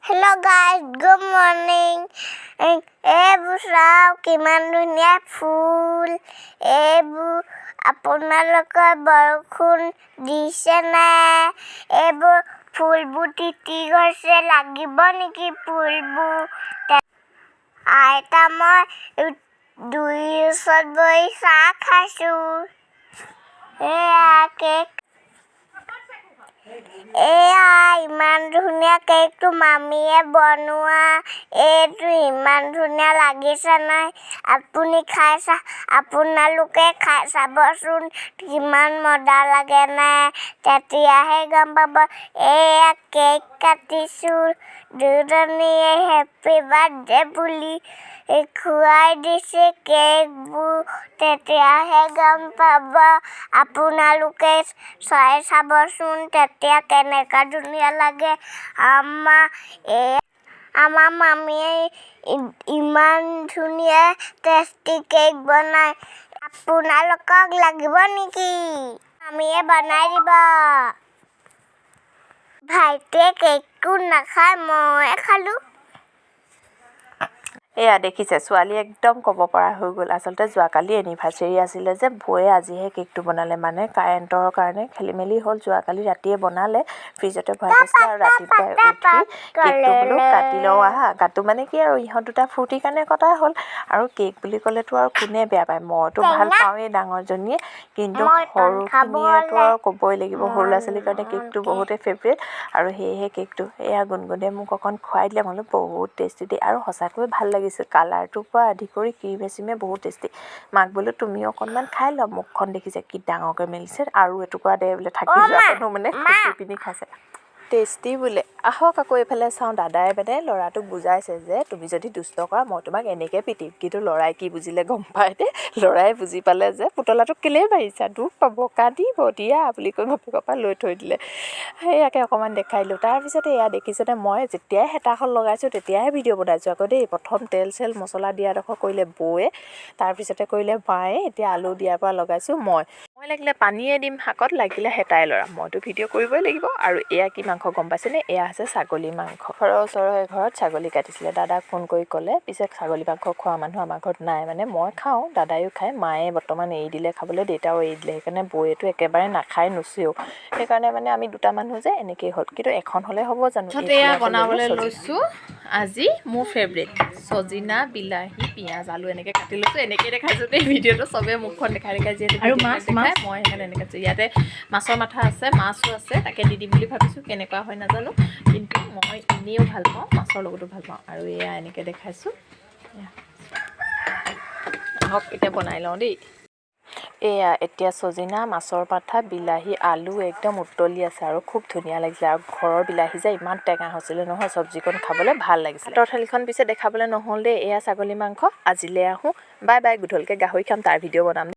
Hello guys, good morning. এইবোৰ চাওক কিমান ধুনীয়া ফুল। এইবোৰ আপোনালোকৰ বৰষুণ দিছে নাই? এইবোৰ ফুলবোৰ তিতি গৈছে, লাগিব নেকি ফুলবোৰ? আইতা মই দুইৰ ওচৰত বহি চাহ খাইছোঁ। এয়া কেক। এয়া ইমান ধুনীয়া কেকটো মামীয়ে বনোৱা। এইটো ইমান ধুনীয়া লাগিছে নাই? আপোনালোকে খাই চাবচোন কিমান মজা লাগে নাই? তেতিয়াহে গম পাব। এয়া কেক কাটিছোঁ। দুজনীয়ে হেপী বাৰ্থডে বুলি খুৱাই দিছে কেকবোৰ। তেতিয়াহে গম পাব। আপোনালোকে চাই চাবচোন তেতিয়া কেনেকুৱা ধুনীয়া লাগে। আমাৰ মামীয়ে ইমান ধুনীয়া টেষ্টি কেক বনায়। আপোনালোকক লাগিব নেকি? মামীয়ে বনাই দিব। ভাইটিয়ে কেকটো নাখায়, মই খালোঁ। এয়া দেখিছে ছোৱালী একদম ক'ব পৰা হৈ গ'ল। আচলতে যোৱাকালি এনিভাৰ্চেৰী আছিলে যে বৌয়ে আজিহে কেকটো বনালে। মানে কাৰেণ্টৰ কাৰণে খেলি মেলি হ'ল। যোৱাকালি ৰাতিয়ে বনালে, ফ্ৰিজতে ভৰাই থৈছিলে আৰু ৰাতিপুৱাই উঠি কেকটো বোলো কাটি লওঁ আহা। কাটো মানে কি আৰু ইহঁত দুটা ফূৰ্তিৰ কাৰণে কটা হ'ল। আৰু কেক বুলি ক'লেতো আৰু কোনে বেয়া পায়? মইতো ভাল পাওঁৱেই ডাঙৰজনীয়ে, কিন্তু সৰুখিনিয়েতো আৰু ক'বই লাগিব। সৰু ল'ৰা ছোৱালীৰ কাৰণে কেকটো বহুতেই ফেভৰেট। আৰু সেয়েহে কেকটো এয়া গুণগুণে মোক অকণ খুৱাই দিলে। মই বোলো বহুত টেষ্টি দেই, আৰু সঁচাকৈ ভাল লাগিছিল। কালাৰটোৰ পৰা আদি কৰি ক্ৰীমে চিমে বহুত টেষ্টি। মাক বোলো তুমিও অকণমান খাই লোৱা। মুখখন দেখিছে কি ডাঙৰকৈ মেলিছে। আৰু এটুকুৰা দে বোলে থাকি যোৱাকনো মানে খুচি পিনি খাইছে। টেষ্টি বোলে। আহক আকৌ এইফালে চাওঁ। দাদাই মানে ল'ৰাটোক বুজাইছে যে তুমি যদি দুষ্ট কৰা মই তোমাক এনেকৈ পিটিম। কিন্তু ল'ৰাই কি বুজিলে গম পায় দে। ল'ৰাই বুজি পালে যে পুতলাটোক কেলেই মাৰিছা, দুখ পাব, কান্দিব, দিয়া বুলি কৈ বাপেকৰ পৰা লৈ থৈ দিলে। সেয়াকে অকণমান দেখাই দিলোঁ। তাৰপিছতে এয়া দেখিছেনে মই যেতিয়াই হেতাখন লগাইছোঁ তেতিয়াহে ভিডিঅ' বনাইছোঁ আকৌ দেই। প্ৰথম তেল চেল মছলা দিয়াডোখৰ কৰিলে বৌয়ে, তাৰপিছতে কৰিলে মায়ে, এতিয়া আলু দিয়াৰ পৰা লগাইছোঁ মই লাগিলে পানীয়ে দিম শাকত, লাগিলে হেতাই লৰাম, মইতো ভিডিঅ' কৰিবই লাগিব। আৰু এয়া কি মাংস গম পাইছেনে? এয়া হৈছে ছাগলী মাংস। ঘৰৰ ওচৰৰ এঘৰত ছাগলী কাটিছিলে। দাদাক ফোন কৰি ক'লে, পিছে ছাগলী মাংস খোৱা মানুহ আমাৰ ঘৰত নাই। মানে মই খাওঁ, দাদায়ো খায়, মায়ে বৰ্তমান এৰি দিলে খাবলৈ, দেউতাও এৰি দিলে। সেইকাৰণে বৌয়েতো একেবাৰে নাখায়, নুচুৱেও। সেইকাৰণে মানে আমি দুটা মানুহ যে এনেকেই হ'ল। কিন্তু এখন হ'লে হ'ব জানো? এয়া বনাবলৈ লৈছোঁ আজি মোৰ ফেভৰেট চজিনা, বিলাহী, পিঁয়াজ, আলু এনেকৈ কাটি লৈছোঁ। এনেকৈ দেখাইছোঁ দেই ভিডিঅ'টো। চবেই মুখখন দেখাই দেখাই যিহেতু আৰু মাছ দেখাই, মই সেইকাৰণে এনেকৈ আছোঁ। ইয়াতে মাছৰ মাথা আছে, মাছো আছে, তাকে দি দিম বুলি ভাবিছোঁ। কেনেকুৱা হয় নাজানো, কিন্তু মই এনেও ভাল পাওঁ, মাছৰ লগতো ভাল পাওঁ। আৰু এয়া এনেকৈ দেখাইছোঁ। আহক এতিয়া বনাই লওঁ দেই। এয়া এতিয়া চজিনা, মাছৰ মাথা, বিলাহী, আলু একদম উতলি আছে আৰু খুব ধুনীয়া লাগিছে। আৰু ঘৰৰ বিলাহী যে ইমান টেঙা হৈছিলে নহয়, চব্জিকণ খাবলৈ ভাল লাগিছিলে। ভাতৰ থালিখন পিছে দেখাবলৈ নহ'ল দেই। এয়া ছাগলী মাংস। আজিলৈ আহোঁ, বাই বাই। গধূলিকৈ গাহৰি খাম, তাৰ ভিডিঅ' বনাম।